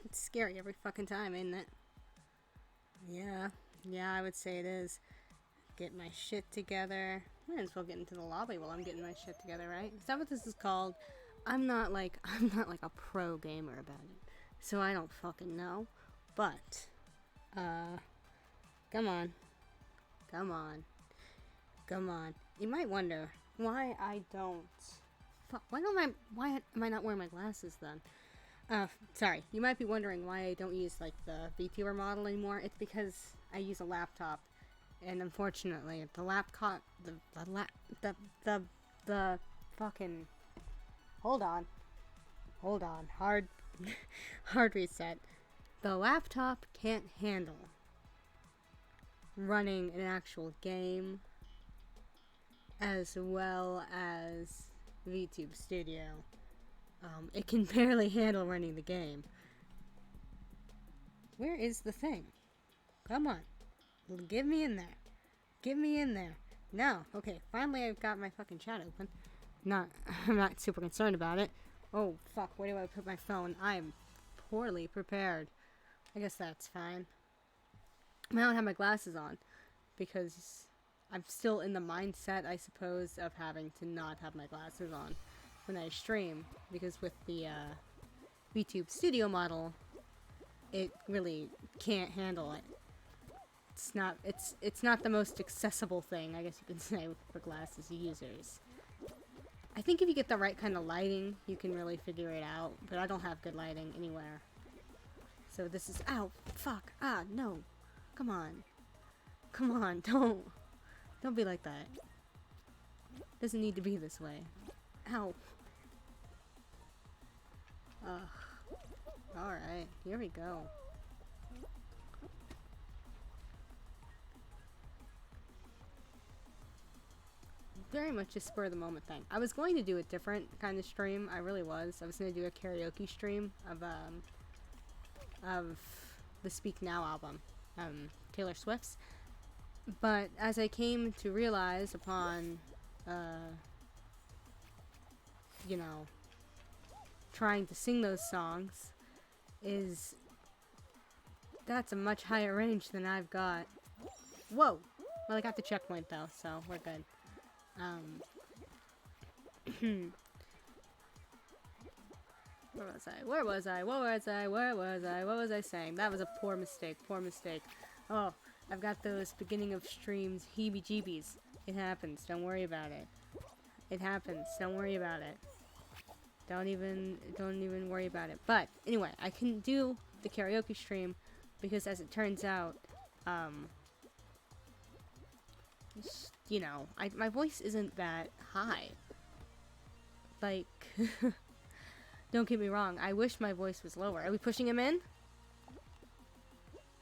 It's scary every fucking time, ain't it? Yeah. Yeah, I would say it is. Get my shit together. Might as well get into the lobby while I'm getting my shit together, right? Is that what this is called? I'm not like a pro gamer about it. So I don't fucking know. But come on. Come on. Come on. You might wonder why I don't why am I not wearing my glasses then? Sorry. You might be wondering why I don't use like the VTUBER model anymore. It's because I use a laptop, and unfortunately, the laptop, the fucking. Hold on, hard, hard reset. The laptop can't handle running an actual game as well as VTube Studio. It can barely handle running the game. Where is the thing? Come on. Get me in there. Get me in there. No. Okay, finally I've got my fucking chat open. I'm not super concerned about it. Oh, fuck, where do I put my phone? I'm poorly prepared. I guess that's fine. I don't have my glasses on because I'm still in the mindset, I suppose, of having to not have my glasses on when I stream, because with the VTube Studio model, it really can't handle it. It's not the most accessible thing, I guess you can say, for glasses users. I think if you get the right kind of lighting, you can really figure it out, but I don't have good lighting anywhere. So this is, ow, fuck, no, come on, don't be like that. Doesn't need to be this way. Ow. Ugh. Alright, here we go. Very much a spur of the moment thing. I was going to do a different kind of stream. I really was. I was going to do a karaoke stream of the Speak Now album, Taylor Swift's. But as I came to realize upon, you know, trying to sing those songs, is that's a much higher range than I've got. Whoa! Well, I got the checkpoint though, so we're good. Where was I saying? That was a poor mistake. Oh, I've got those beginning of streams heebie-jeebies. It happens. Don't worry about it. It happens. Don't worry about it. Don't even worry about it. But anyway, I can do the karaoke stream because, as it turns out, you know, my voice isn't that high. Like, don't get me wrong. I wish my voice was lower. Are we pushing him in?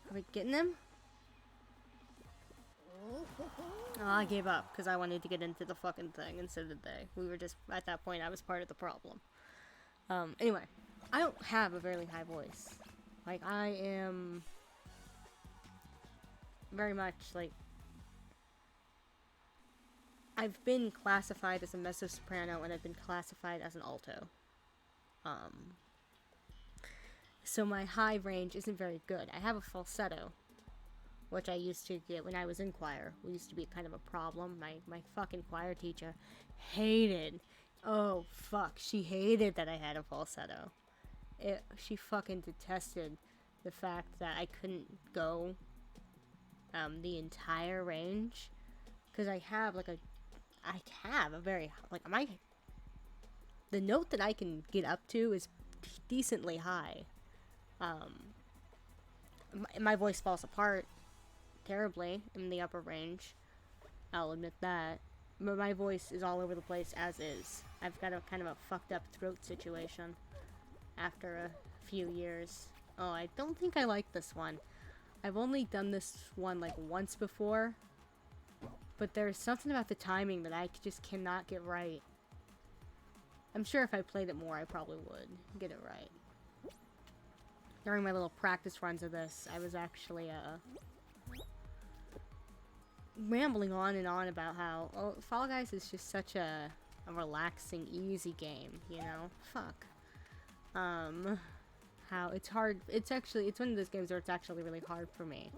Are we getting him? Oh, I gave up because I wanted to get into the fucking thing, and so did they. We were just, at that point, I was part of the problem. Anyway, I don't have a very high voice. Like, I am very much, like, I've been classified as a mezzo-soprano, and I've been classified as an alto. So my high range isn't very good. I have a falsetto, which I used to get when I was in choir. It used to be kind of a problem. My fucking choir teacher hated, oh fuck, she hated that I had a falsetto. She fucking detested the fact that I couldn't go the entire range, because I have a very, like, the note that I can get up to is decently high. My voice falls apart terribly in the upper range. I'll admit that. But my voice is all over the place as is. I've got a kind of a fucked up throat situation after a few years. Oh, I don't think I like this one. I've only done this one like once before, but there's something about the timing that I just cannot get right. I'm sure if I played it more, I probably would get it right. During my little practice runs of this, I was actually rambling on and on about how Fall Guys is just such a relaxing, easy game, you know? Fuck. how it's hard. It's one of those games where it's actually really hard for me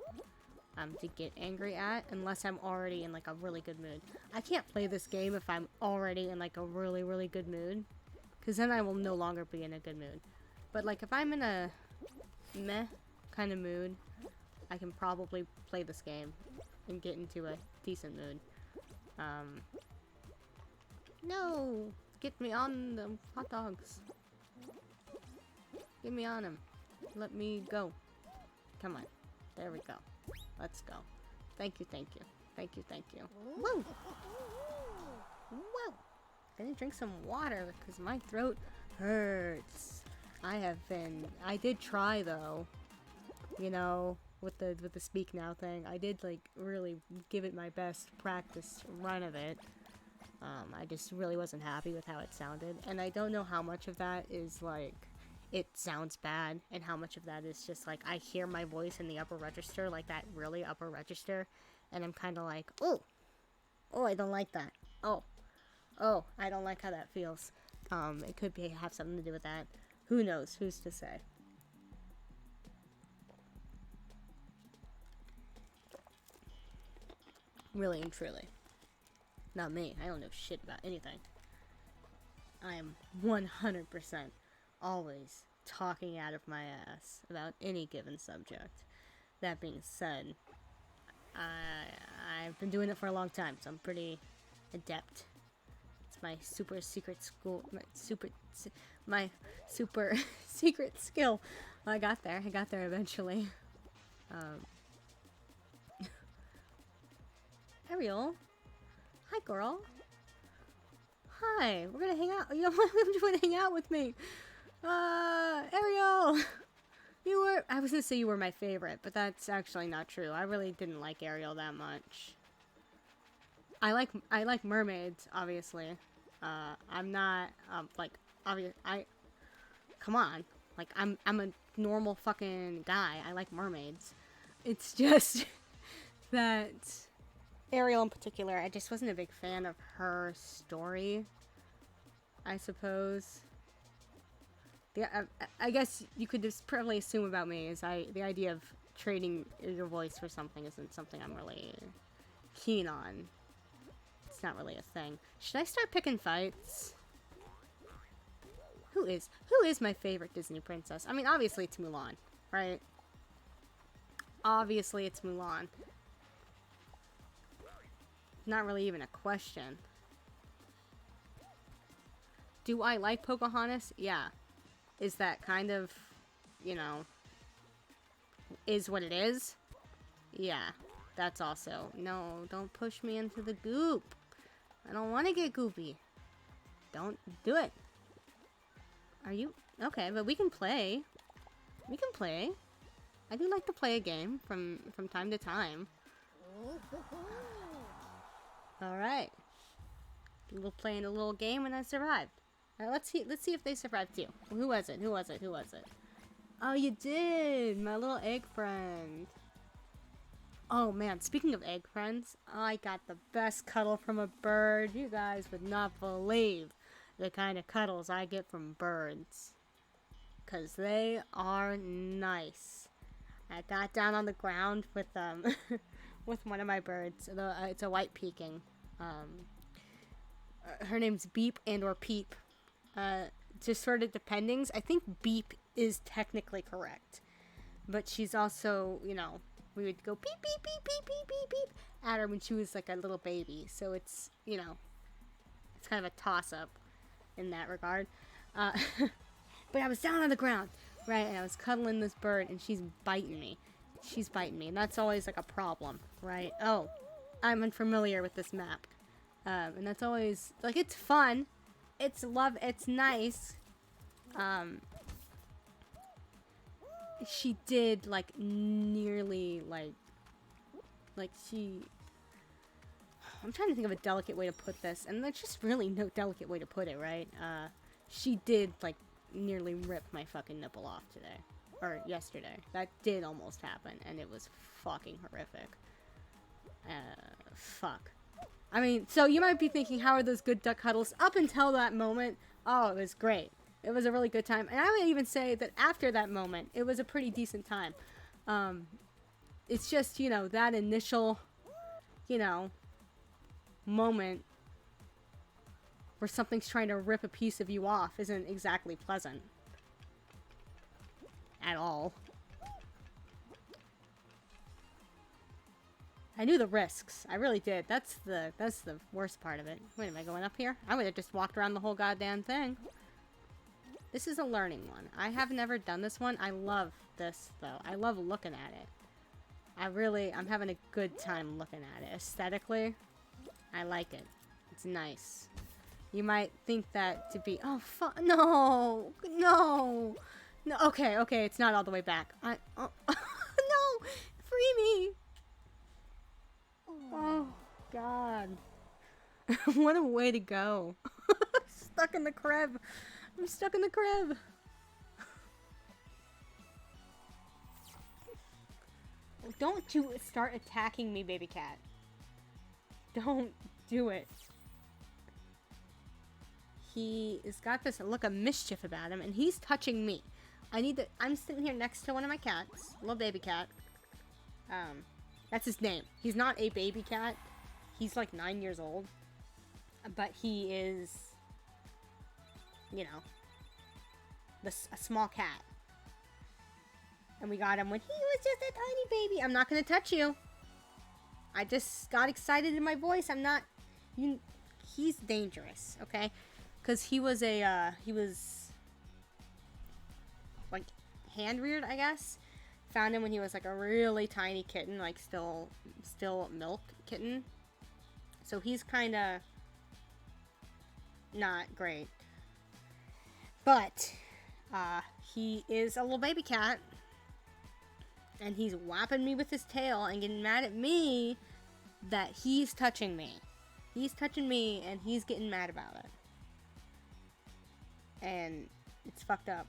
to get angry at unless I'm already in like a really good mood. I can't play this game if I'm already in like a really, really good mood, because then I will no longer be in a good mood. But like if I'm in a meh kind of mood, I can probably play this game and get into a decent mood. No! Get me on the hot dogs. Get me on them. Let me go. Come on. There we go. Let's go. Thank you, thank you. Thank you, thank you. Woo! Woo! Gonna drink some water, because my throat hurts. I did try, though. You know, with the speak now thing. I did, like, really give it my best practice run of it. I just really wasn't happy with how it sounded. And I don't know how much of that is, like, it sounds bad, and how much of that is just, like, I hear my voice in the upper register, like, that really upper register, and I'm kind of like, oh, I don't like that. Oh, I don't like how that feels. It could have something to do with that. Who knows? Who's to say? Really and truly. Not me. I don't know shit about anything. I am 100% always talking out of my ass about any given subject. That being said, I've been doing it for a long time, so I'm pretty adept. It's my super secret super secret skill. I got there eventually. Ariel. Hi, girl. Hi. We're gonna hang out. You know what? You want to hang out with me. Ariel. I was gonna say you were my favorite, but that's actually not true. I really didn't like Ariel that much. I like mermaids, obviously. I'm not, come on. Like, I'm a normal fucking guy. I like mermaids. It's just that Ariel in particular, I just wasn't a big fan of her story, I suppose. I guess you could just probably assume about me is the idea of trading your voice for something isn't something I'm really keen on. It's not really a thing. Should I start picking fights? Who is my favorite Disney princess? I mean, obviously it's Mulan, right? Obviously it's Mulan. Not really even a question. Do I like Pocahontas? Yeah. Is that kind of, you know, is what it is? Yeah. That's also, no, don't push me into the goop. I don't want to get goopy. Don't do it. Are you? Okay, but we can play. We can play. I do like to play a game from time to time. Alright. We'll play in a little game and I survived. Alright, let's see if they survived too. Who was it? Oh, you did! My little egg friend. Oh man, speaking of egg friends, I got the best cuddle from a bird. You guys would not believe the kind of cuddles I get from birds. 'Cause they are nice. I got down on the ground with with one of my birds. It's a white Peking. Her name's Beep or Peep. Just sort of depending. I think Beep is technically correct. But she's also, you know, we would go beep, beep, beep, beep, beep, beep, beep at her when she was like a little baby. So it's, you know, it's kind of a toss-up in that regard. But I was down on the ground, right, and I was cuddling this bird, and she's biting me. And that's always like a problem, right? Oh, I'm unfamiliar with this map. And that's always, like, it's fun. It's nice. She did, like, nearly, like she... I'm trying to think of a delicate way to put this, and there's just really no delicate way to put it, right? She did, like, nearly rip my fucking nipple off today. Or yesterday. That did almost happen, and it was fucking horrific. Fuck. I mean, so you might be thinking, how are those good duck cuddles? Up until that moment, oh, it was great. It was a really good time. And I would even say that after that moment, it was a pretty decent time. It's just, you know, that initial, you know, moment where something's trying to rip a piece of you off isn't exactly pleasant. At all. I knew the risks. I really did. That's the worst part of it. Wait, am I going up here? I would have just walked around the whole goddamn thing. This is a learning one. I have never done this one. I love this, though. I love looking at it. I'm having a good time looking at it. Aesthetically, I like it. It's nice. You might think that to be, oh, no, no, no, okay, it's not all the way back. Oh, no, free me. Oh, God. What a way to go. Stuck in the crib. I'm stuck in the crib. Don't you start attacking me, baby cat. Don't do it. He has got this look of mischief about him, and he's touching me. I'm sitting here next to one of my cats, little baby cat. That's his name. He's not a baby cat. He's like 9 years old. But he is, you know, a small cat. And we got him when he was just a tiny baby. I'm not going to touch you. I just got excited in my voice. I'm not... he's dangerous, okay? Because he was like, hand-reared, I guess. Found him when he was, like, a really tiny kitten. Like, still milk kitten. So he's kind of not great. But, he is a little baby cat. And he's whapping me with his tail and getting mad at me that he's touching me. He's touching me and he's getting mad about it. And it's fucked up.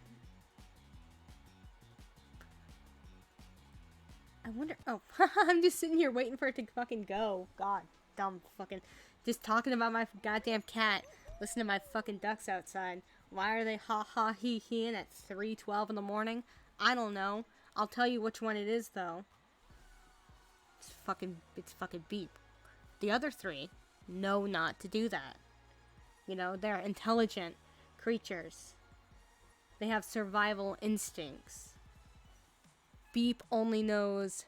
I wonder... Oh, I'm just sitting here waiting for it to fucking go. God, dumb fucking... Just talking about my goddamn cat. Listen to my fucking ducks outside. Why are they ha-ha he-heing at 3:12 in the morning? I don't know. I'll tell you which one it is, though. It's fucking beep. The other three know not to do that. You know, they're intelligent creatures. They have survival instincts. Beep only knows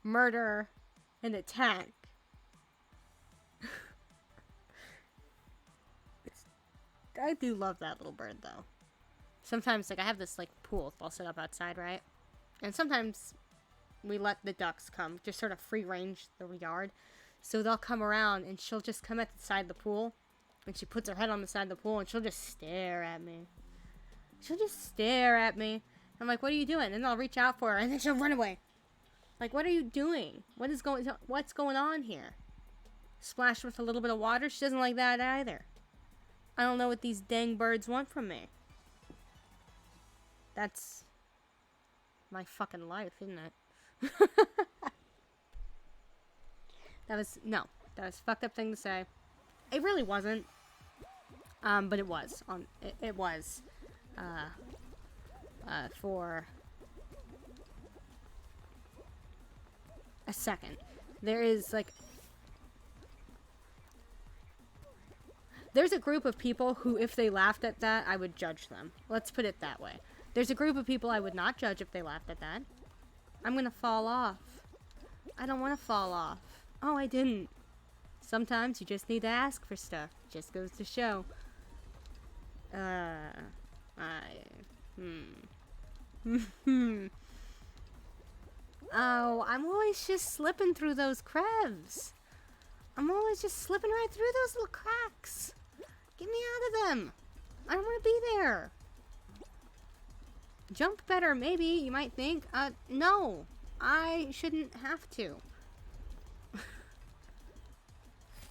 murder and attack. I do love that little bird, though. Sometimes, like, I have this, like, pool I'll set up outside, right? And sometimes we let the ducks come, just sort of free range the yard. So they'll come around, and she'll just come at the side of the pool, and she puts her head on the side of the pool, and she'll just stare at me. She'll just stare at me. I'm like, what are you doing? And I'll reach out for her, and then she'll run away. Like, what are you doing? What's going on here? Splash with a little bit of water? She doesn't like that either. I don't know what these dang birds want from me. That's my fucking life, isn't it? That was a fucked up thing to say. It really wasn't. But it was. It was. For a second. There is, like... There's a group of people who, if they laughed at that, I would judge them. Let's put it that way. There's a group of people I would not judge if they laughed at that. I'm gonna fall off. I don't want to fall off. Oh, I didn't. Sometimes you just need to ask for stuff. Just goes to show. Oh, I'm always just slipping through those crevs. I'm always just slipping right through those little cracks. Get me out of them. I don't want to be there. Jump better, maybe, you might think. No. I shouldn't have to.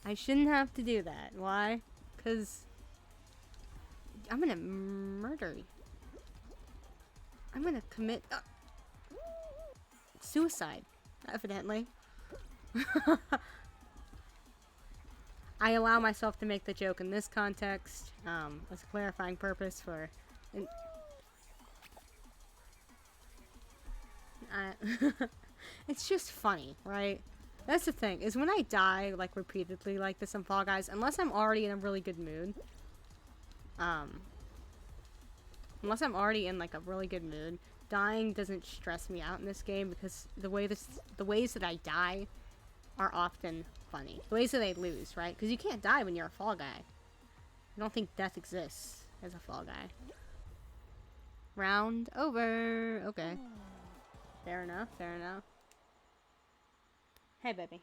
I shouldn't have to do that. Why? Because I'm gonna murder you. I'm gonna commit suicide, evidently. I allow myself to make the joke in this context, as a clarifying purpose for... it's just funny, right? That's the thing, is when I die, like, repeatedly like this in Fall Guys, unless I'm already in a really good mood, unless I'm already in, like, a really good mood, dying doesn't stress me out in this game, because the ways that I die are often funny. The ways that I lose, right? Because you can't die when you're a Fall Guy. I don't think death exists as a Fall Guy. Round over. Okay. Fair enough, fair enough. Hey, baby.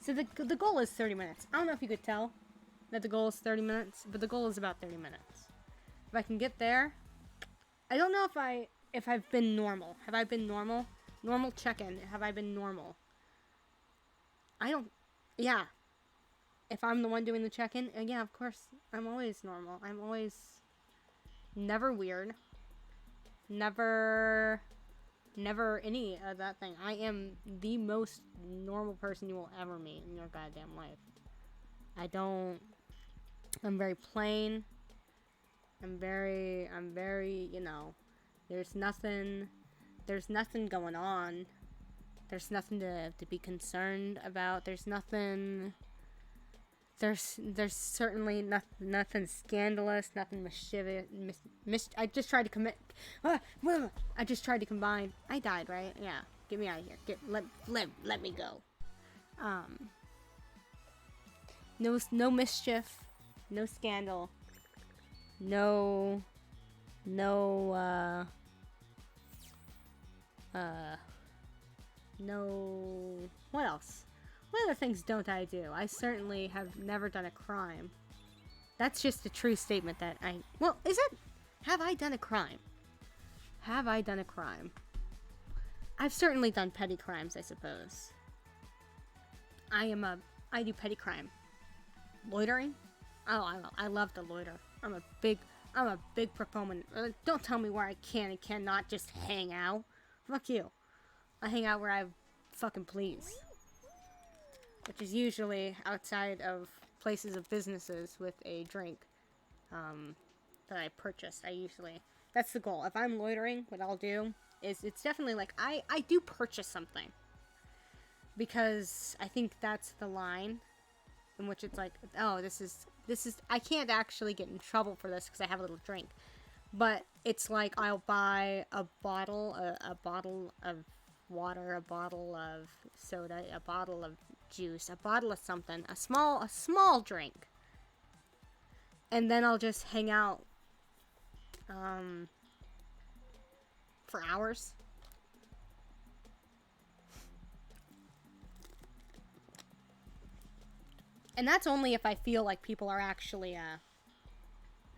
So the goal is 30 minutes. I don't know if you could tell that the goal is 30 minutes, but the goal is about 30 minutes. If I can get there, I don't know if I've been normal. Have I been normal? Normal check-in. Have I been normal? I don't... Yeah. If I'm the one doing the check-in, yeah, of course. I'm always normal. I'm always... never weird. Never any of that thing. I am the most normal person you will ever meet in your goddamn life. I'm very plain. I'm very, you know, there's nothing going on. There's nothing to be concerned about. There's certainly nothing scandalous, nothing mischievous. I just tried to commit. I just tried to combine. I died, right? Yeah. Get me out of here. Let me go. No mischief, no scandal, no. What else? What other things don't I do? I certainly have never done a crime. That's just a true statement that well, is it? Have I done a crime? Have I done a crime? I've certainly done petty crimes, I suppose. I do petty crime. Loitering? Oh, I love to loiter. I'm a big proponent. Don't tell me where I can and cannot just hang out. Fuck you. I hang out where I fucking please. Which is usually outside of places of businesses with a drink that I purchased. That's the goal. If I'm loitering, what I'll do is it's definitely like I do purchase something. Because I think that's the line in which it's like, oh, this is I can't actually get in trouble for this because I have a little drink. But it's like I'll buy a bottle of water, a bottle of soda, a bottle of juice, a bottle of something, a small drink. And then I'll just hang out for hours. And that's only if I feel like people are actually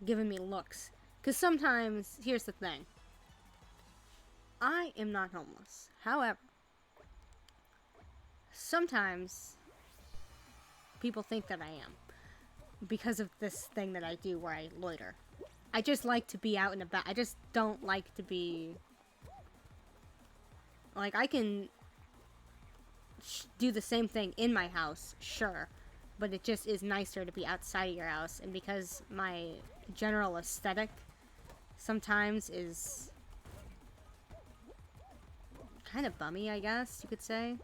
giving me looks. Because sometimes, here's the thing. I am not homeless. However, sometimes people think that I am. Because of this thing that I do where I loiter. I just like to be out and about. I just don't like to be... Like, I can do the same thing in my house, sure. But it just is nicer to be outside of your house. And because my general aesthetic sometimes is kind of bummy, I guess you could say.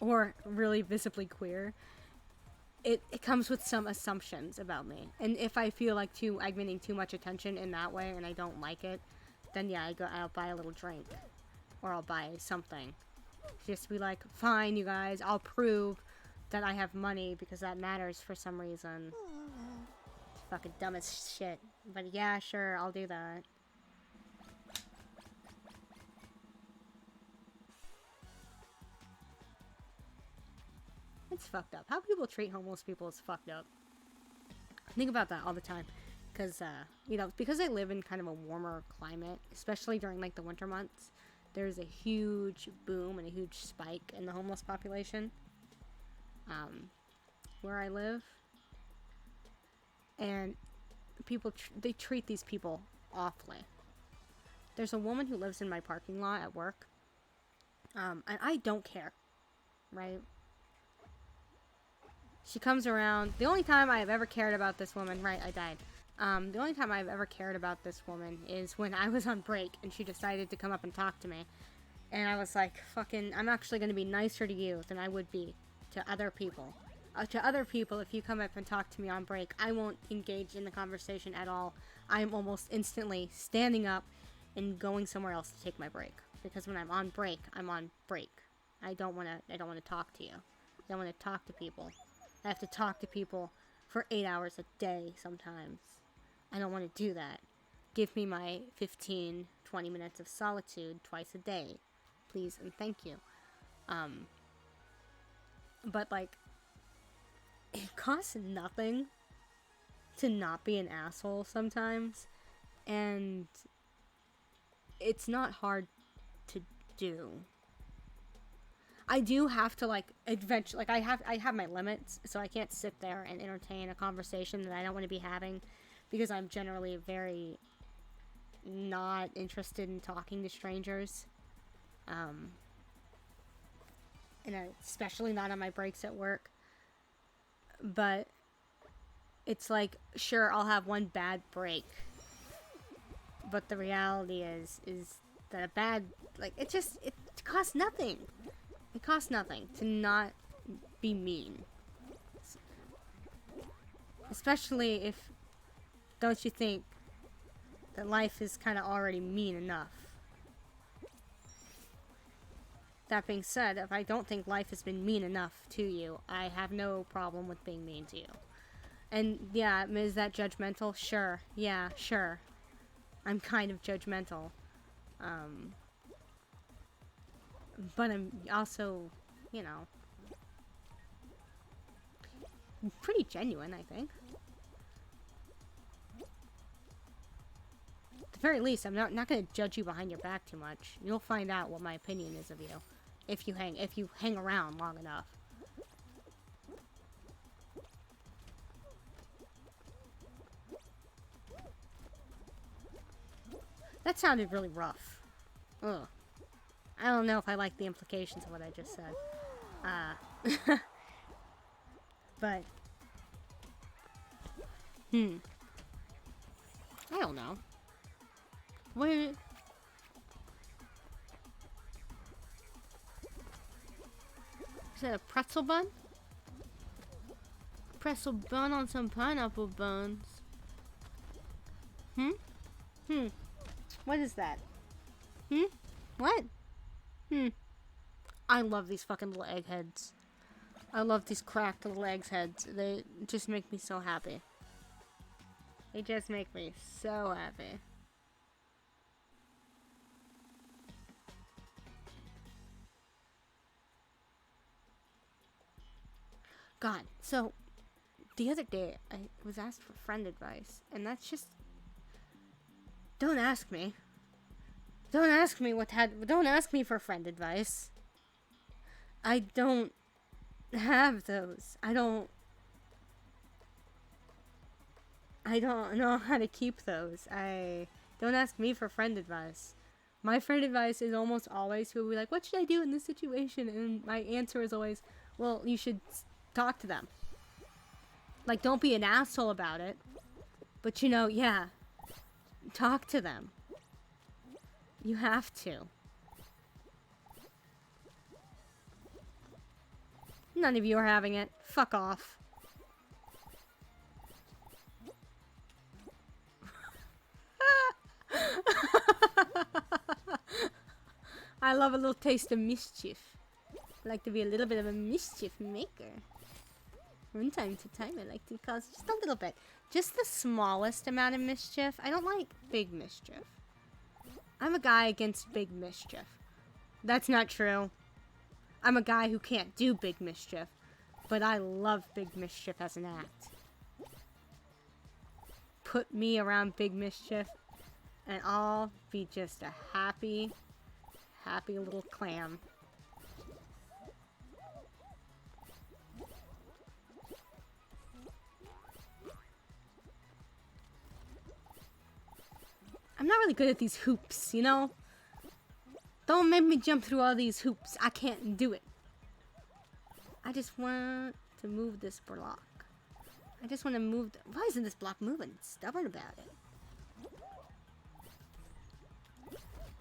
Or really visibly queer. It comes with some assumptions about me. And if I feel like I'm getting too much attention in that way and I don't like it, then yeah, I'll buy a little drink. Or I'll buy something. Just to be like, fine, you guys, I'll prove that I have money because that matters for some reason. It's fucking dumb as shit. But yeah, sure, I'll do that. It's fucked up. How people treat homeless people is fucked up. I think about that all the time. Because, you know, because I live in kind of a warmer climate, especially during, like, the winter months, there's a huge boom and a huge spike in the homeless population where I live. And people, they treat these people awfully. There's a woman who lives in my parking lot at work. And I don't care, right? She comes around. The only time I've ever cared about this woman, right, I died. The only time I've ever cared about this woman is when I was on break and she decided to come up and talk to me. And I was like, fucking, I'm actually going to be nicer to you than I would be to other people. To other people, if you come up and talk to me on break, I won't engage in the conversation at all. I'm almost instantly standing up and going somewhere else to take my break. Because when I'm on break, I'm on break. I don't want to talk to you. I don't want to talk to people. I have to talk to people for 8 hours a day sometimes. I don't want to do that. Give me my 15, 20 minutes of solitude twice a day. Please and thank you. But like, it costs nothing to not be an asshole sometimes. And it's not hard to do. I do have to, like, eventually, like, I have my limits, so I can't sit there and entertain a conversation that I don't want to be having, because I'm generally very not interested in talking to strangers, and especially not on my breaks at work. But it's like, sure, I'll have one bad break, but the reality is that a bad, like, it costs nothing. It costs nothing to not be mean. Especially if, don't you think, that life is kind of already mean enough. That being said, if I don't think life has been mean enough to you, I have no problem with being mean to you. And yeah, is that judgmental? Sure. Yeah, sure. I'm kind of judgmental. But I'm also, you know, pretty genuine, I think. At the very least, I'm not going to judge you behind your back too much. You'll find out what my opinion is of you if you hang around long enough. That sounded really rough. Ugh. I don't know if I like the implications of what I just said. But, I don't know. What? Is that a pretzel bun? Pretzel bun on some pineapple buns. What is that? What? I love these fucking little egg heads. I love these cracked little egg heads. They just make me so happy. They just make me so happy. God, so the other day I was asked for friend advice, and that's just, don't ask me. Don't ask me don't ask me for friend advice. I don't have those. I don't know how to keep those. Don't ask me for friend advice. My friend advice is almost always who will be like, what should I do in this situation? And my answer is always, well, you should talk to them. Like, don't be an asshole about it. But, you know, yeah. Talk to them. You have to. None of you are having it. Fuck off. I love a little taste of mischief. I like to be a little bit of a mischief maker. From time to time, I like to cause just a little bit. Just the smallest amount of mischief. I don't like big mischief. I'm a guy against big mischief. That's not true. I'm a guy who can't do big mischief. But I love big mischief as an act. Put me around big mischief, and I'll be just a happy little clam. I'm not really good at these hoops, you know? Don't make me jump through all these hoops. I can't do it. I just want to move this block. I just want to move... Why isn't this block moving? It's stubborn about it.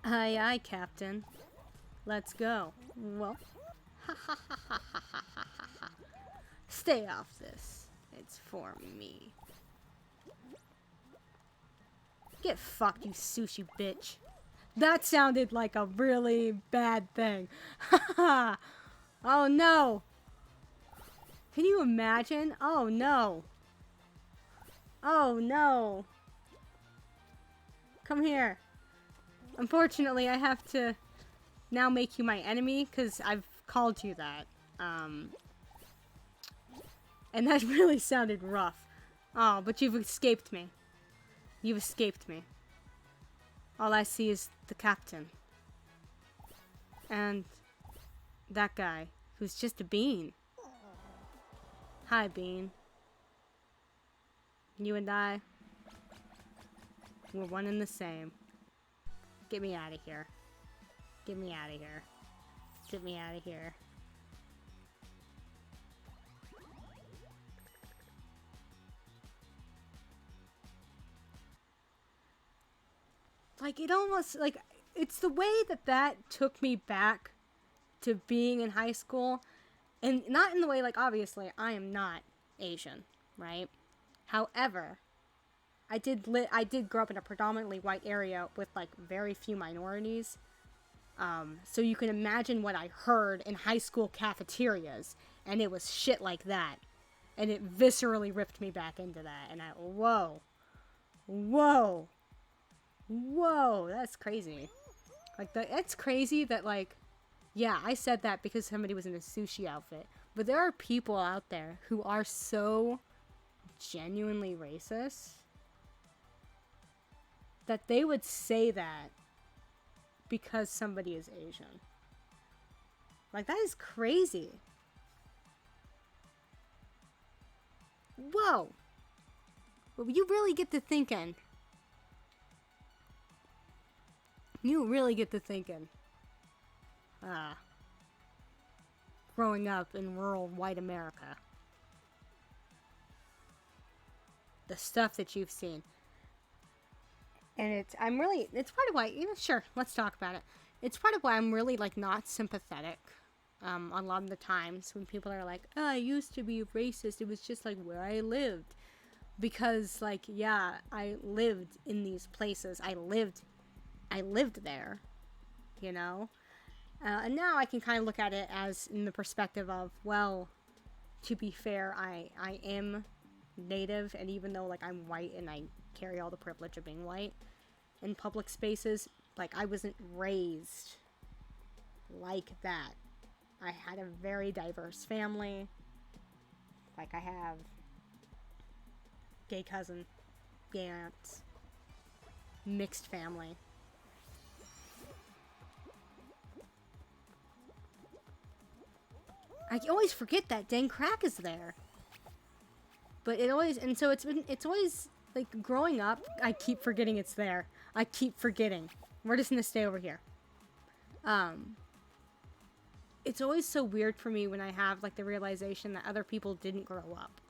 Aye, aye, Captain. Let's go. Well. Ha ha ha ha ha ha ha ha. Stay off this. It's for me. Get fucked, you sushi bitch. That sounded like a really bad thing. Haha. Oh no. Can you imagine? Oh no. Oh no. Come here. Unfortunately, I have to now make you my enemy because I've called you that. And that really sounded rough. Oh, but you've escaped me. You've escaped me. All I see is the captain. And that guy, who's just a bean. Hi, Bean. You and I, we're one and the same. Get me out of here. Get me out of here. Get me out of here. Like, it almost, like, it's the way that that took me back to being in high school. And not in the way, like, obviously, I am not Asian, right? However, I did grow up in a predominantly white area with, like, very few minorities. So you can imagine what I heard in high school cafeterias. And it was shit like that. And it viscerally ripped me back into that. And whoa. Whoa. Whoa, that's crazy. Like, it's crazy that, like, yeah, I said that because somebody was in a sushi outfit. But there are people out there who are so genuinely racist that they would say that because somebody is Asian. Like, that is crazy. Whoa. Well, you really get to thinking. You really get to thinking. Growing up in rural white America. The stuff that you've seen. And it's part of why, sure, let's talk about it. It's part of why I'm really, like, not sympathetic. A lot of the times when people are like, oh, I used to be racist. It was just, like, where I lived. Because, like, yeah, I lived in these places. I lived there, you know? And now I can kind of look at it as in the perspective of, well, to be fair, I am Native, and even though, like, I'm white and I carry all the privilege of being white in public spaces, like, I wasn't raised like that. I had a very diverse family. Like, I have gay cousin, gay aunts, mixed family. I always forget that dang crack is there. But it always, and so it's always, like, growing up, I keep forgetting it's there. I keep forgetting. We're just gonna stay over here. It's always so weird for me when I have, like, the realization that other people didn't grow up,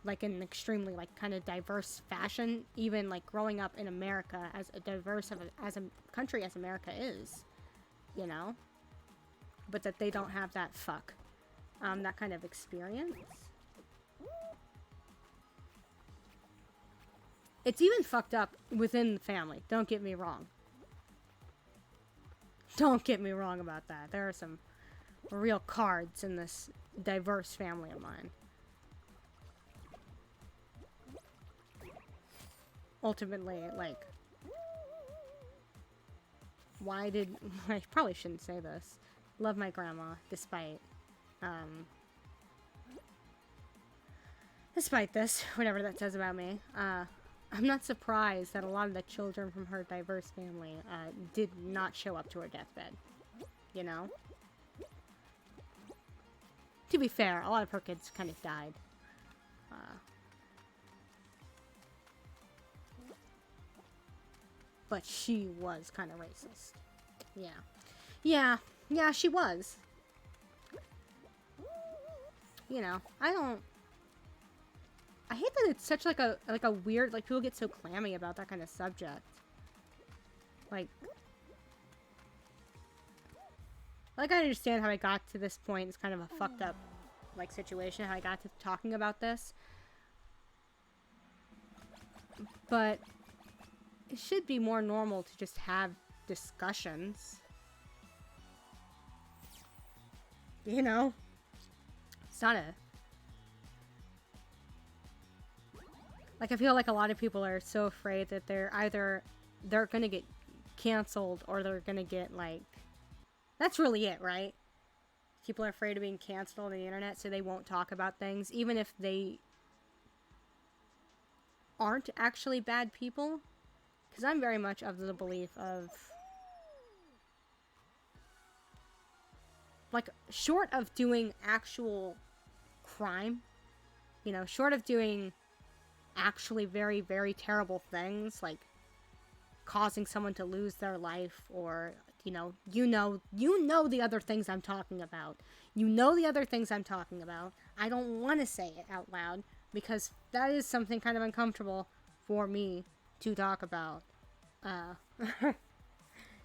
like, in an extremely, like, kind of diverse fashion, even, like, growing up in America as a diverse as a country as America is, you know? But that they don't have that that kind of experience. It's even fucked up within the family. Don't get me wrong. Don't get me wrong about that. There are some real cards in this diverse family of mine. Ultimately, like, I probably shouldn't say this. Love my grandma, despite this, whatever that says about me. I'm not surprised that a lot of the children from her diverse family did not show up to her deathbed. You know? To be fair, a lot of her kids kind of died. But she was kind of racist. Yeah. Yeah, yeah, she was. You know, I hate that it's such like a weird, like, people get so clammy about that kind of subject. Like I understand how I got to this point. It's kind of a fucked up, like, situation, how I got to talking about this. But it should be more normal to just have discussions. You know? It's not a... Like, I feel like a lot of people are so afraid that they're gonna get canceled or they're gonna get, like... That's really it, right? People are afraid of being canceled on the internet, so they won't talk about things, even if they aren't actually bad people. Because I'm very much of the belief of... Like, short of doing actual crime, you know, short of doing actually very, very terrible things, like causing someone to lose their life, or, you know the other things I'm talking about. You know the other things I'm talking about. I don't want to say it out loud, because that is something kind of uncomfortable for me to talk about.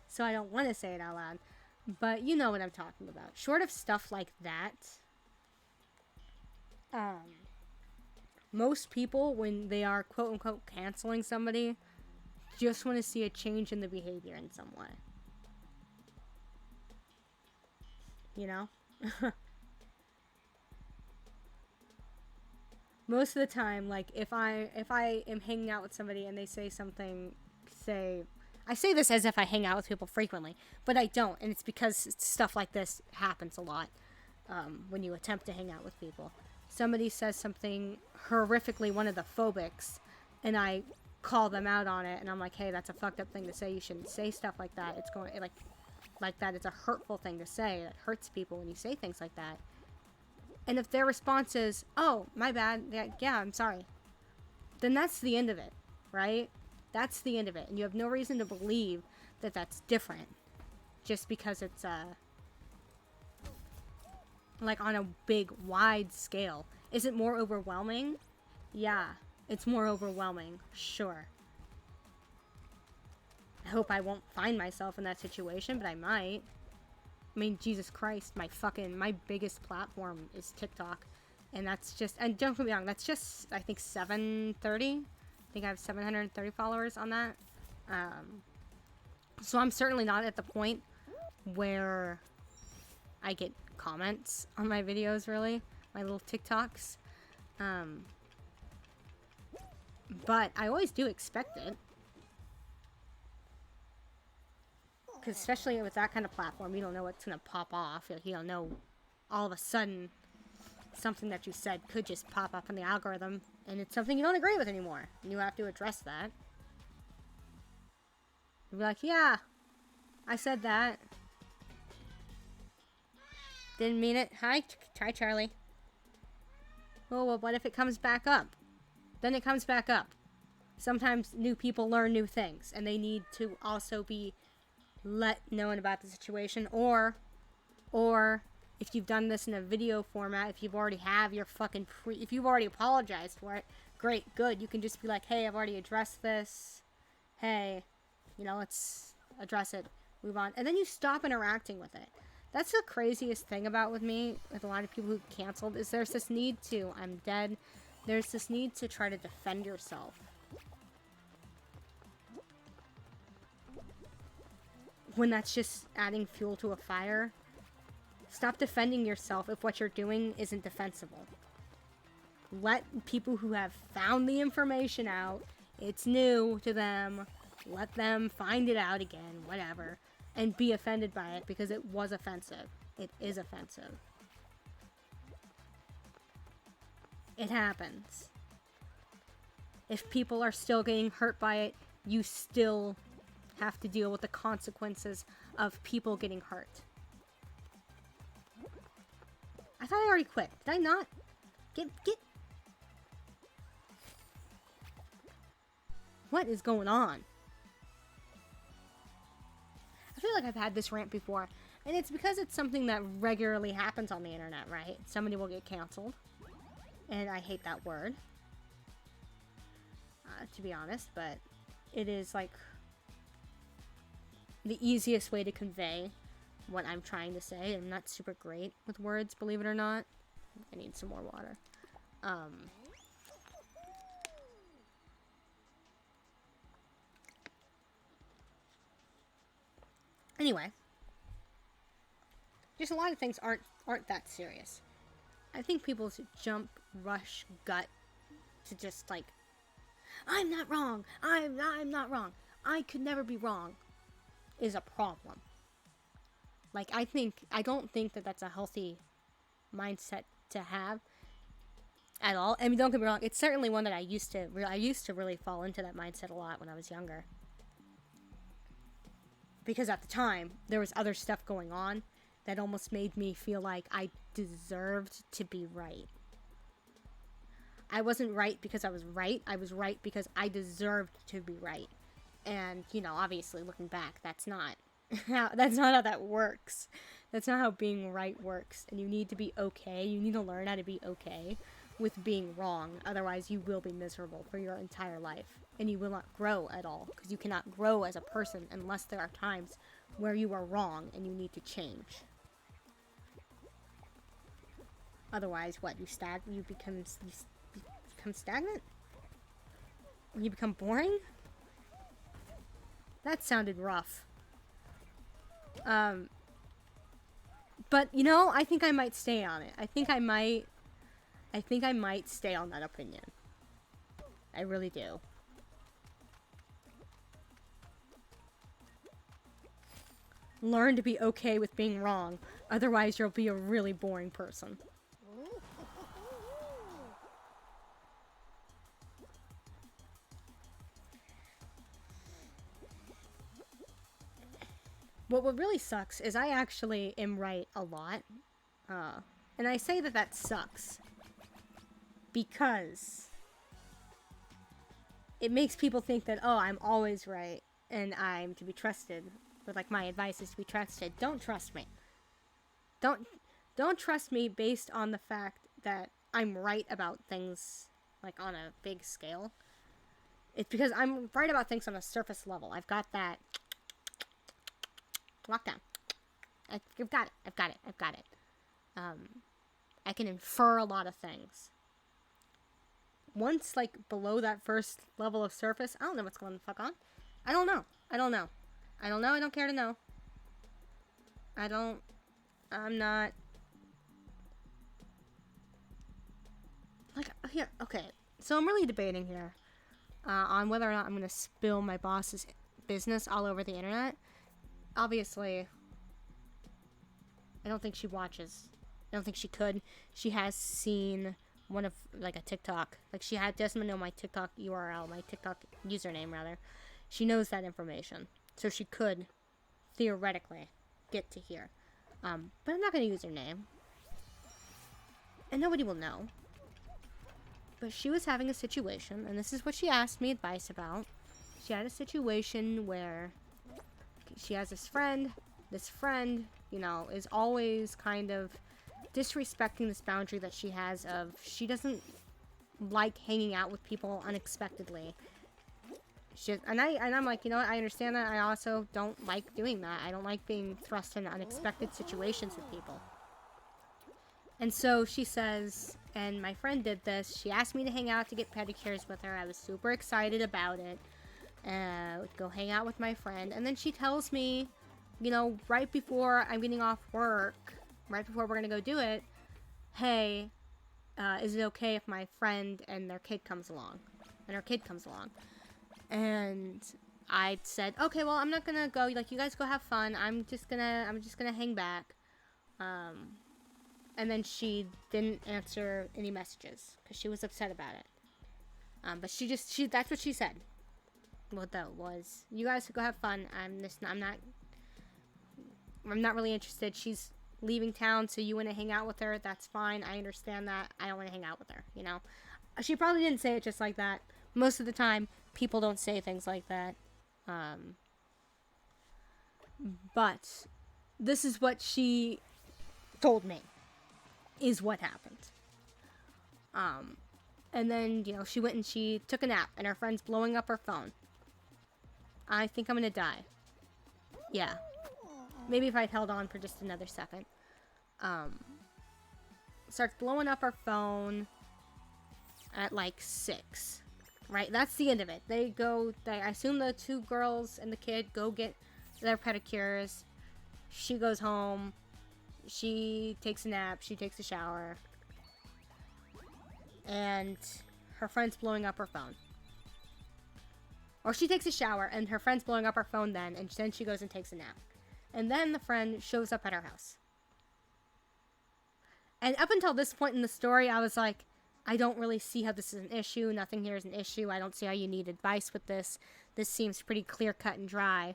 So I don't want to say it out loud. But you know what I'm talking about. Short of stuff like that, most people, when they are quote-unquote canceling somebody, just want to see a change in the behavior in some way. You know? Most of the time, like, if I am hanging out with somebody and they say something, I say this as if I hang out with people frequently, but I don't, and it's because stuff like this happens a lot when you attempt to hang out with people. Somebody says something horrifically one of the phobics, and I call them out on it, and I'm like, hey, that's a fucked up thing to say. You shouldn't say stuff like that. It's going, like that. It's a hurtful thing to say. It hurts people when you say things like that. And if their response is, oh, my bad, yeah, I'm sorry, then that's the end of it, right? That's the end of it. And you have no reason to believe that that's different just because it's, like, on a big, wide scale. Is it more overwhelming? Yeah, it's more overwhelming, sure. I hope I won't find myself in that situation, but I might. I mean, Jesus Christ, my biggest platform is TikTok. And that's just, and don't get me wrong, that's just, I think, 730. I think I have 730 followers on that. So I'm certainly not at the point where I get comments on my videos, really. My little TikToks. But I always do expect it. Because especially with that kind of platform, you don't know what's going to pop off. You don't know, all of a sudden, something that you said could just pop up in the algorithm, and it's something you don't agree with anymore. And you have to address that. You'll be like, yeah, I said that. Didn't mean it. Hi, Charlie. Oh, well, what if it comes back up? Then it comes back up. Sometimes new people learn new things, and they need to also be let known about the situation, or if you've done this in a video format, if you've already if you've already apologized for it, great, good. You can just be like, hey, I've already addressed this. Hey, let's address it, move on, and then you stop interacting with it. That's the craziest thing about with me, with a lot of people who canceled, is there's this need to, I'm dead, there's this need to try to defend yourself. When that's just adding fuel to a fire. Stop defending yourself if what you're doing isn't defensible. Let people who have found the information out, it's new to them, let them find it out again, whatever, and be offended by it because it was offensive. It is offensive. It happens. If people are still getting hurt by it, you still have to deal with the consequences of people getting hurt. I thought I already quit. Did I not? Get... What is going on? I feel like I've had this rant before, And it's because it's something that regularly happens on the internet, right? Somebody will get canceled. And I hate that word. To be honest, but it is like the easiest way to convey what I'm trying to say. I'm not super great with words, believe it or not. I need some more water. Anyway, just a lot of things aren't that serious. I think people's rush gut to just like, I'm not wrong. I'm not wrong. I could never be wrong, is a problem. Like, I don't think that that's a healthy mindset to have at all. I mean, don't get me wrong. It's certainly one that I used to really fall into that mindset a lot when I was younger. Because at the time, there was other stuff going on that almost made me feel like I deserved to be right. I wasn't right because I was right. I was right because I deserved to be right. And, you know, obviously, looking back, that's not how that works. That's not how being right works. And you need to be okay. You need to learn how to be okay with being wrong. Otherwise, you will be miserable for your entire life. And you will not grow at all. Because you cannot grow as a person unless there are times where you are wrong and you need to change. Otherwise, what? You become stagnant? You become boring? That sounded rough. But, you know, I think I might stay on it. I think I might stay on that opinion. I really do. Learn to be okay with being wrong. Otherwise, you'll be a really boring person. What really sucks is I actually am right a lot. And I say that sucks because it makes people think that, oh, I'm always right and I'm to be trusted. But, like, my advice is to be trusted. Don't trust me. Don't trust me based on the fact that I'm right about things, like, on a big scale. It's because I'm right about things on a surface level. I've got that lockdown. I've got it. I can infer a lot of things. Once, like, below that first level of surface, I don't know what's going the fuck on. I don't know. I don't care to know. I'm not. Like, here, okay. So I'm really debating here on whether or not I'm going to spill my boss's business all over the internet. Obviously, I don't think she watches. I don't think she could. She has seen one of, like, a TikTok. Like, she doesn't know my TikTok URL, my TikTok username, rather. She knows that information. So she could, theoretically, get to here. But I'm not going to use her name. And nobody will know. But she was having a situation, and this is what she asked me advice about. She had a situation where she has this friend. This friend, you know, is always kind of disrespecting this boundary that she has of she doesn't like hanging out with people unexpectedly. And I'm like, you know what, I understand that. I also don't like doing that. I don't like being thrust into unexpected situations with people. And so she says, and my friend did this, she asked me to hang out to get pedicures with her. I was super excited about it. Go hang out with my friend. And then she tells me, you know, right before I'm getting off work, right before we're going to go do it, hey, is it okay if my friend and their kid comes along? And her kid comes along. And I said, okay, well, I'm not gonna go. Like, you guys go have fun. I'm just gonna hang back. And then she didn't answer any messages because she was upset about it. But that's what she said. What though was, you guys go have fun. I'm not really interested. She's leaving town, so you want to hang out with her. That's fine. I understand that. I don't want to hang out with her. You know, she probably didn't say it just like that. Most of the time, people don't say things like that. But this is what she told me is what happened. And then, she went and she took a nap, and her friend's blowing up her phone. I think I'm gonna die. Yeah. Maybe if I'd held on for just another second. Starts blowing up her phone at like 6. Right? That's the end of it. I assume the 2 girls and the kid go get their pedicures. She goes home. She takes a nap. She takes a shower. And her friend's blowing up her phone. Or she takes a shower and her friend's blowing up her phone then, and then she goes and takes a nap. And then the friend shows up at her house. And up until this point in the story, I was like, I don't really see how this is an issue. Nothing here is an issue. I don't see how you need advice with this. This seems pretty clear cut and dry.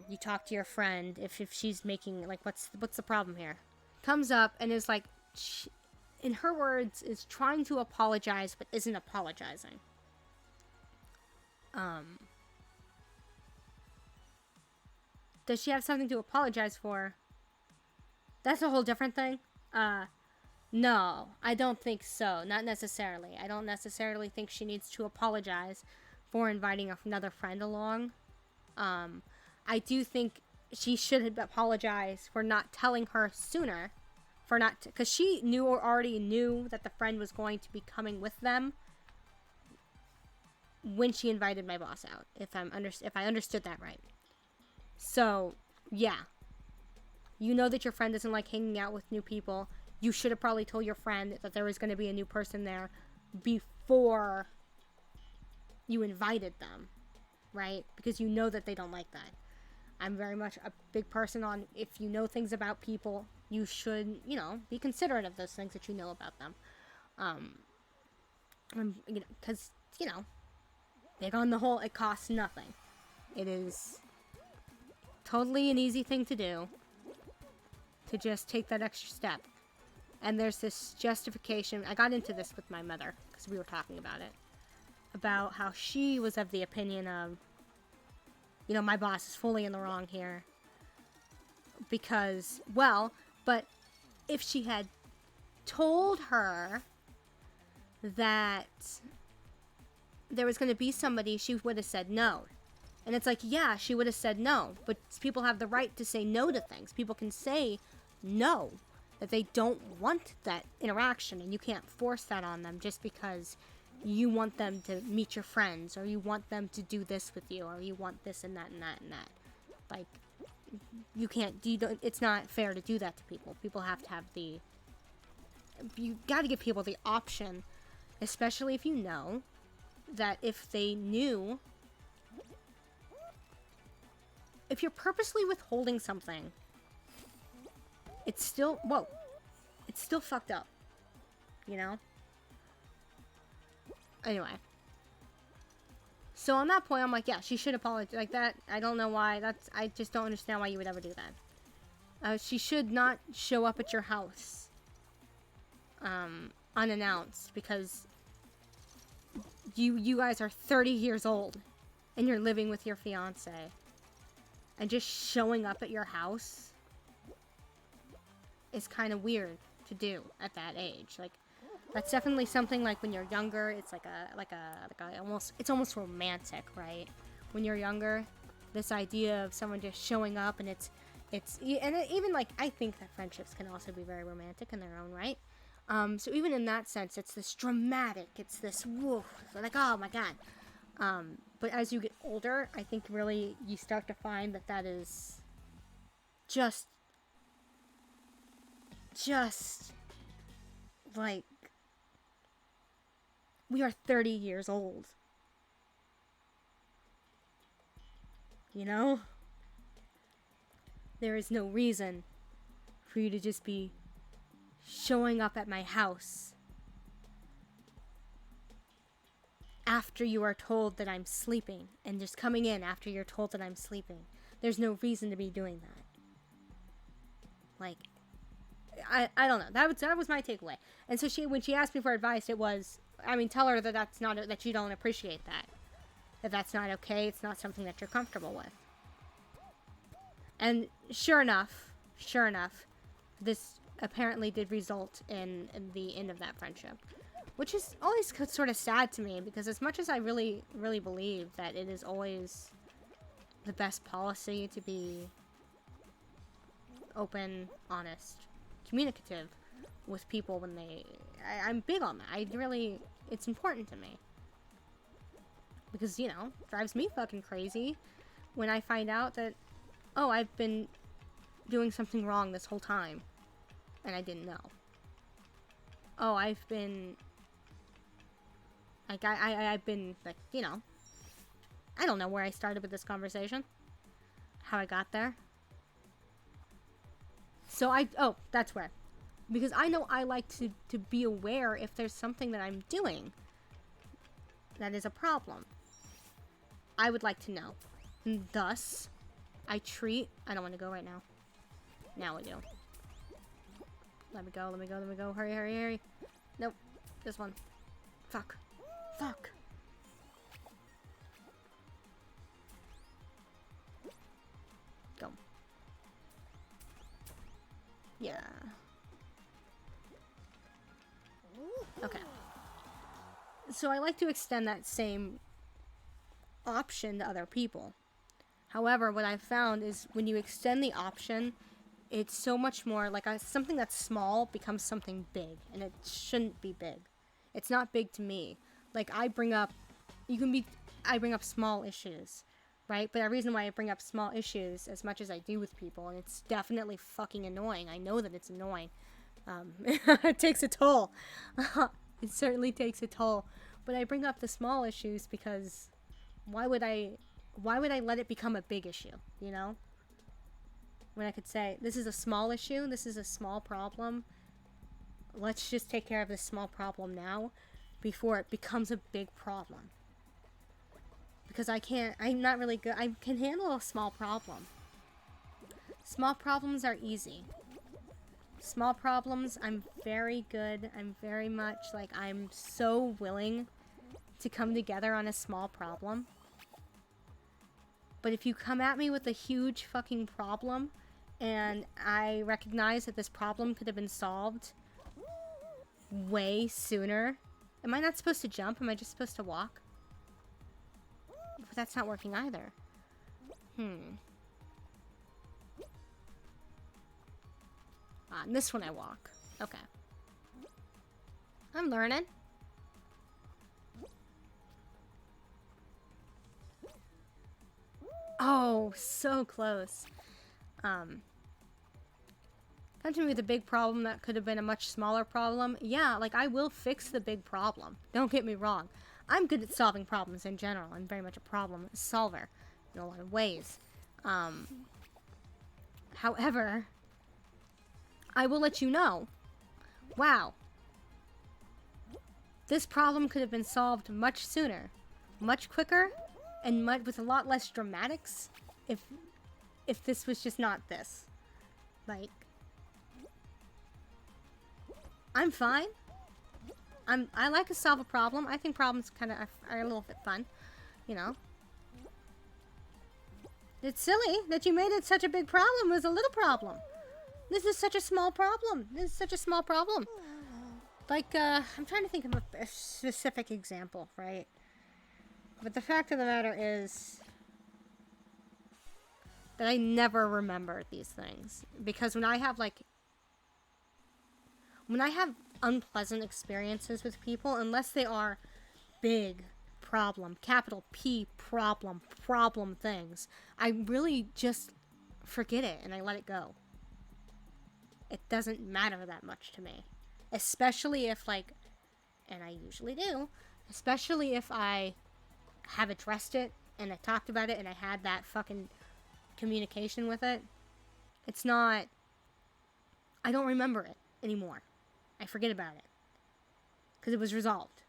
You talk to your friend if she's making, like, what's the problem here? Comes up and is like, in her words, is trying to apologize but isn't apologizing. Does she have something to apologize for? That's a whole different thing. No, I don't think so. Not necessarily. I don't necessarily think she needs to apologize for inviting another friend along. I do think she should apologize for not telling her sooner. Because she already knew that the friend was going to be coming with them when she invited my boss out. If I understood that right. So, yeah. You know that your friend doesn't like hanging out with new people. You should have probably told your friend that there was going to be a new person there before you invited them, right? Because you know that they don't like that. I'm very much a big person on, if you know things about people, you should, be considerate of those things that you know about them. Because, big on the whole, it costs nothing. It is totally an easy thing to do, to just take that extra step. And there's this justification. I got into this with my mother, because we were talking about it. About how she was of the opinion of, my boss is fully in the wrong here. Because, but if she had told her that there was going to be somebody, she would have said no. And it's like, yeah, she would have said no. But people have the right to say no to things. People can say no, that they don't want that interaction. And you can't force that on them just because you want them to meet your friends, or you want them to do this with you, or you want this and that and that and that. Like, it's not fair to do that to people. People have to have you gotta give people the option, especially if you know that if you're purposely withholding something, it's still fucked up, Anyway. So on that point, I'm like, yeah, she should apologize. Like that, I don't know why. I just don't understand why you would ever do that. She should not show up at your house unannounced, because you guys are 30 years old and you're living with your fiance, and just showing up at your house is kind of weird to do at that age. Like, that's definitely something, like, when you're younger, it's it's almost romantic, right? When you're younger, this idea of someone just showing up, and even, like, I think that friendships can also be very romantic in their own right. So even in that sense, it's this dramatic, it's this, woof, like, oh my god. But as you get older, I think really you start to find that is just, like, we are 30 years old. There is no reason for you to just be showing up at my house after you are told that I'm sleeping, and just coming in after you're told that I'm sleeping. There's no reason to be doing that. Like, I don't know. That was my takeaway. And so when she asked me for advice, it was, tell her that that's not, that you don't appreciate that. That that's not okay. It's not something that you're comfortable with. And sure enough, this apparently did result in the end of that friendship. Which is always sort of sad to me, because as much as I really, really believe that it is always the best policy to be open, honest, communicative with people when they... I'm big on that. It's important to me. Because, you know, it drives me fucking crazy when I find out that, oh, I've been doing something wrong this whole time, and I didn't know. Oh, I've been... Like, I've been, like, you know, I don't know where I started with this conversation. How I got there. So oh, that's where. Because I know I like to be aware if there's something that I'm doing that is a problem. I would like to know. And thus, I don't want to go right now. Now I do. Let me go. Hurry. Nope. This one. Fuck. Go. Yeah. Okay. So I like to extend that same option to other people. However, what I've found is when you extend the option, it's so much more like something that's small becomes something big, and it shouldn't be big. It's not big to me. Like, I bring up small issues, right? But the reason why I bring up small issues as much as I do with people, and it's definitely fucking annoying. I know that it's annoying. It takes a toll. It certainly takes a toll. But I bring up the small issues because why would I let it become a big issue, you know? When I could say, this is a small issue, this is a small problem. Let's just take care of this small problem now before it becomes a big problem. Because I'm not really good. I can handle a small problem. Small problems are easy. Small problems, I'm very good. I'm very much, like, I'm so willing to come together on a small problem. But if you come at me with a huge fucking problem, and I recognize that this problem could have been solved way sooner. Am I not supposed to jump? Am I just supposed to walk? But that's not working either. On this one I walk. Okay. I'm learning. Oh, so close. Touching me with a big problem that could have been a much smaller problem. Yeah, like, I will fix the big problem. Don't get me wrong. I'm good at solving problems in general. I'm very much a problem solver in a lot of ways. However, I will let you know, wow, this problem could have been solved much sooner, much quicker, and with a lot less dramatics if this was just not this. Like, I'm fine. I like to solve a problem. I think problems kind of are a little bit fun, you know. It's silly that you made it such a big problem with a little problem. This is such a small problem. Like, I'm trying to think of a specific example, right? But the fact of the matter is that I never remember these things. Because when I have unpleasant experiences with people, unless they are big problem, capital P problem things, I really just forget it and I let it go. It doesn't matter that much to me. Especially if, like, and I usually do, especially if I have addressed it and I talked about it and I had that fucking communication with it. It's not, I don't remember it anymore. I forget about it. Because it was resolved.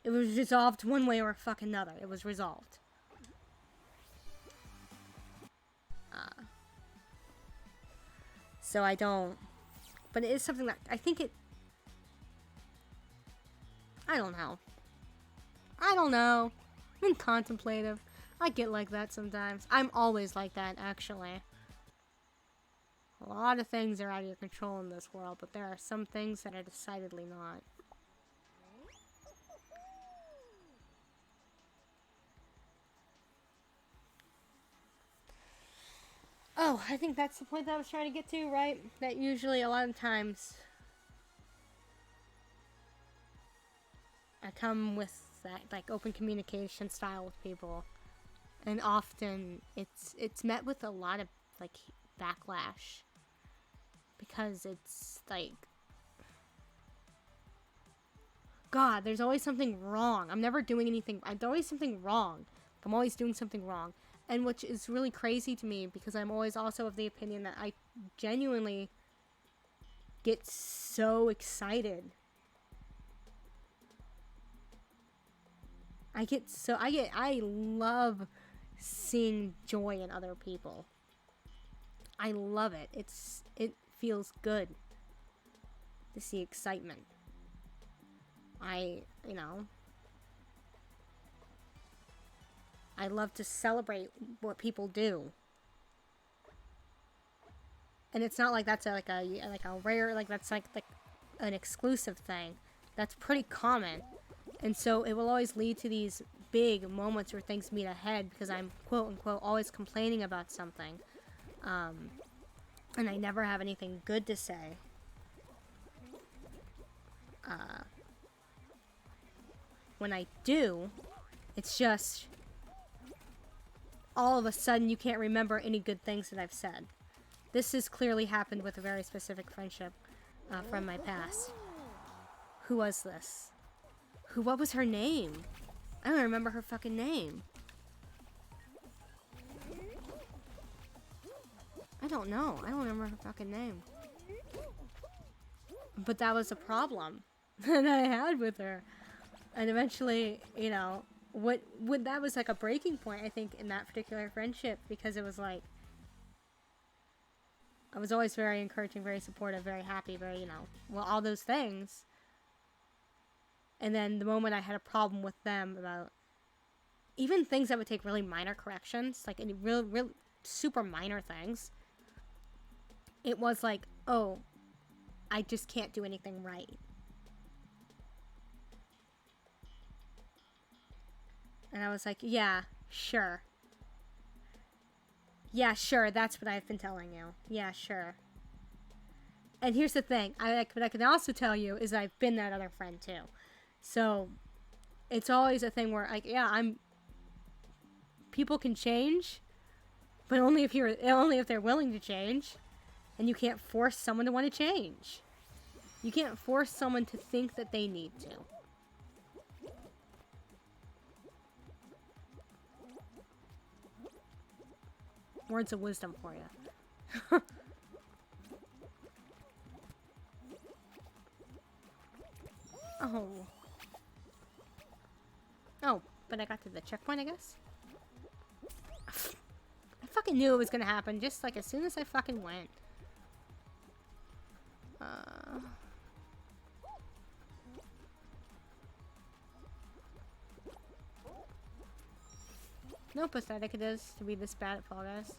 It was resolved one way or fucking another. It was resolved. So I don't, but it is something that I think it, I don't know. I'm contemplative. I get like that sometimes. I'm always like that, actually. A lot of things are out of your control in this world, but there are some things that are decidedly not. Oh, I think that's the point that I was trying to get to, right? That usually a lot of times I come with that like open communication style with people, and often it's met with a lot of like backlash because it's like, God, there's always something wrong. I'm never doing anything. There's always something wrong. I'm always doing something wrong. And which is really crazy to me because I'm always also of the opinion that I genuinely get so excited. I love seeing joy in other people. I love it. It feels good to see excitement. I love to celebrate what people do. And it's not like that's like a rare, like that's like an exclusive thing. That's pretty common. And so it will always lead to these big moments where things meet ahead because I'm quote unquote always complaining about something. And I never have anything good to say. When I do, it's just all of a sudden you can't remember any good things that I've said. This has clearly happened with a very specific friendship from my past. Who was this? What was her name? I don't remember her fucking name. I don't know. I don't remember her fucking name. But that was a problem that I had with her. And eventually, you know, what that was like a breaking point, I think, in that particular friendship, because it was like, I was always very encouraging, very supportive, very happy, very, you know, well, all those things. And then the moment I had a problem with them about even things that would take really minor corrections, like any real super minor things, it was like, oh, I just can't do anything right. And I was like, yeah, sure. Yeah, sure, that's what I've been telling you. Yeah, sure. And here's the thing, what I can also tell you is I've been that other friend too. So, it's always a thing where, like, yeah, people can change, but only if they're willing to change. And you can't force someone to want to change. You can't force someone to think that they need to. Words of wisdom for you. Oh. Oh, but I got to the checkpoint, I guess? I fucking knew it was gonna happen, just like as soon as I fucking went. No pathetic it is to be this bad at Fall Guys.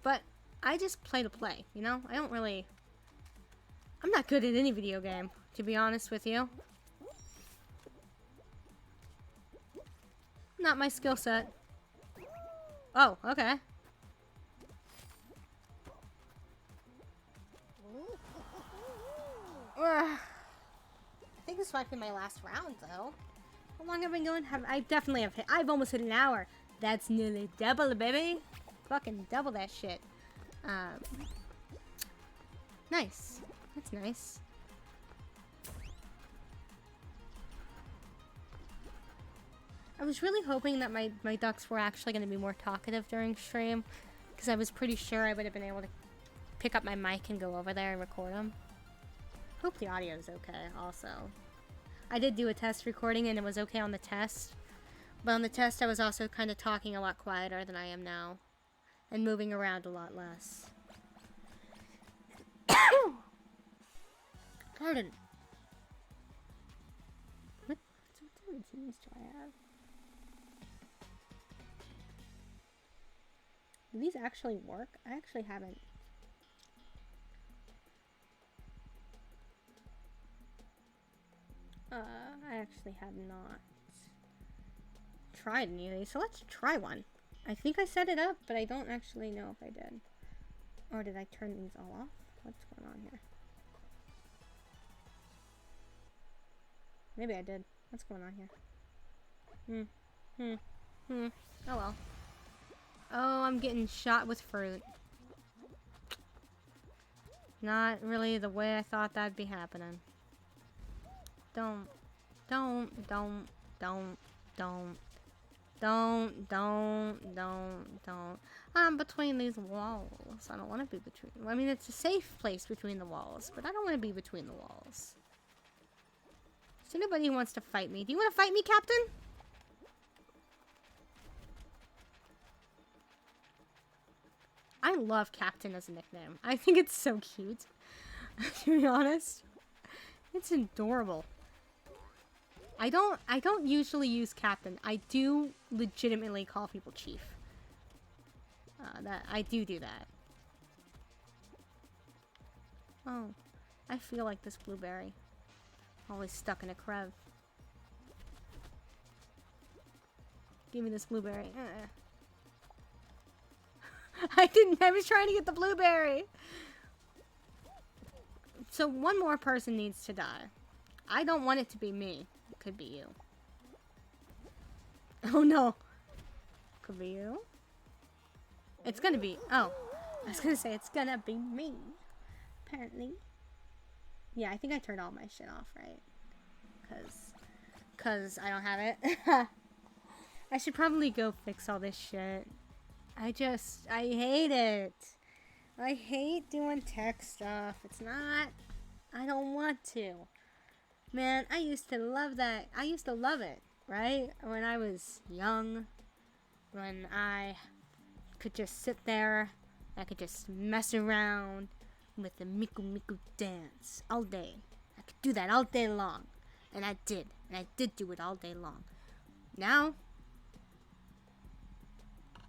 But I just play to play, you know? I'm not good at any video game, to be honest with you. Not my skill set. Oh, okay. I think this might be my last round, though. How long have I been going? I've almost hit an hour. That's nearly double, baby. Fucking double that shit. Nice. That's nice. I was really hoping that my ducks were actually going to be more talkative during stream, because I was pretty sure I would have been able to pick up my mic and go over there and record them. Hope the audio is okay, also. I did do a test recording and it was okay on the test, but on the test I was also kind of talking a lot quieter than I am now, and moving around a lot less. Pardon. What routines do I have? Do these actually work? I actually haven't. I actually have not tried any of these, so let's try one. I think I set it up, but I don't actually know if I did. Or did I turn these all off? What's going on here? Maybe I did. What's going on here? Oh well. Oh, I'm getting shot with fruit. Not really the way I thought that'd be happening. Don't. I'm between these walls. I don't want to be between. I mean, it's a safe place between the walls, but I don't want to be between the walls. Is there anybody who wants to fight me? Do you want to fight me, Captain? I love Captain as a nickname. I think it's so cute. To be honest, it's adorable. I don't usually use Captain. I do legitimately call people Chief. I do that. Oh, I feel like this blueberry. Always stuck in a crev. Give me this blueberry. I was trying to get the blueberry. So one more person needs to die. I don't want it to be me. It could be you. Oh no. Could be you. It's gonna be, oh. I was gonna say it's gonna be me. Apparently. Yeah, I think I turned all my shit off, right? Cause I don't have it. I should probably go fix all this shit. I hate it. I hate doing tech stuff. It's not, I don't want to. Man, I used to love that. I used to love it, right? When I was young. When I could just sit there. I could just mess around with the Miku Miku dance all day. I could do that all day long. And I did. And I did do it all day long. Now,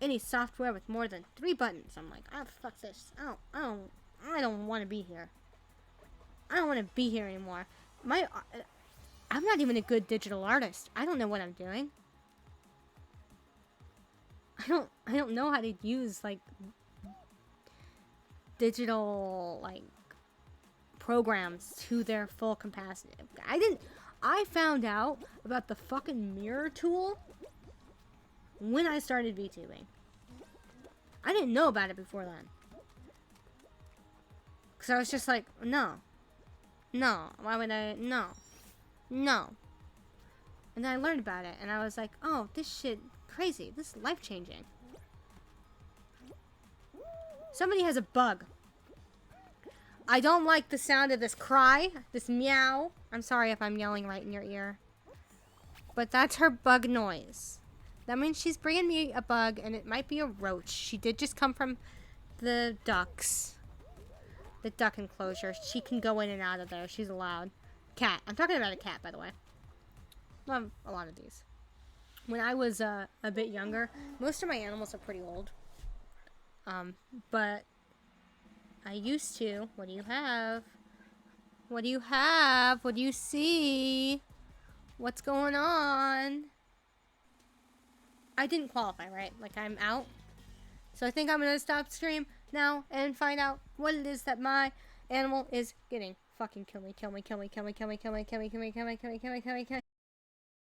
any software with more than 3 buttons, I'm like, oh, fuck this. I don't want to be here. I don't want to be here anymore. I'm not even a good digital artist. I don't know what I'm doing. I don't know how to use, like, digital, like, programs to their full capacity. I found out about the fucking mirror tool when I started VTubing. I didn't know about it before then. Because I was just like, no. No. Why would I? No. No. And then I learned about it, and I was like, oh, this shit, crazy. This is life-changing. Somebody has a bug. I don't like the sound of this cry, this meow. I'm sorry if I'm yelling right in your ear. But that's her bug noise. That means she's bringing me a bug, and it might be a roach. She did just come from the ducks. The duck enclosure. She can go in and out of there. She's allowed. Cat. I'm talking about a cat, by the way. Love a lot of these. When I was a bit younger, most of my animals are pretty old. But I used to. What do you have? What do you have? What do you see? What's going on? I didn't qualify, right? Like, I'm out. So I think I'm gonna stop stream now and find out what it is that my animal is getting. Fucking kill me, kill me, kill me, kill me, kill me, kill me, kill me, kill me, kill me, kill me, kill me, kill me, kill me.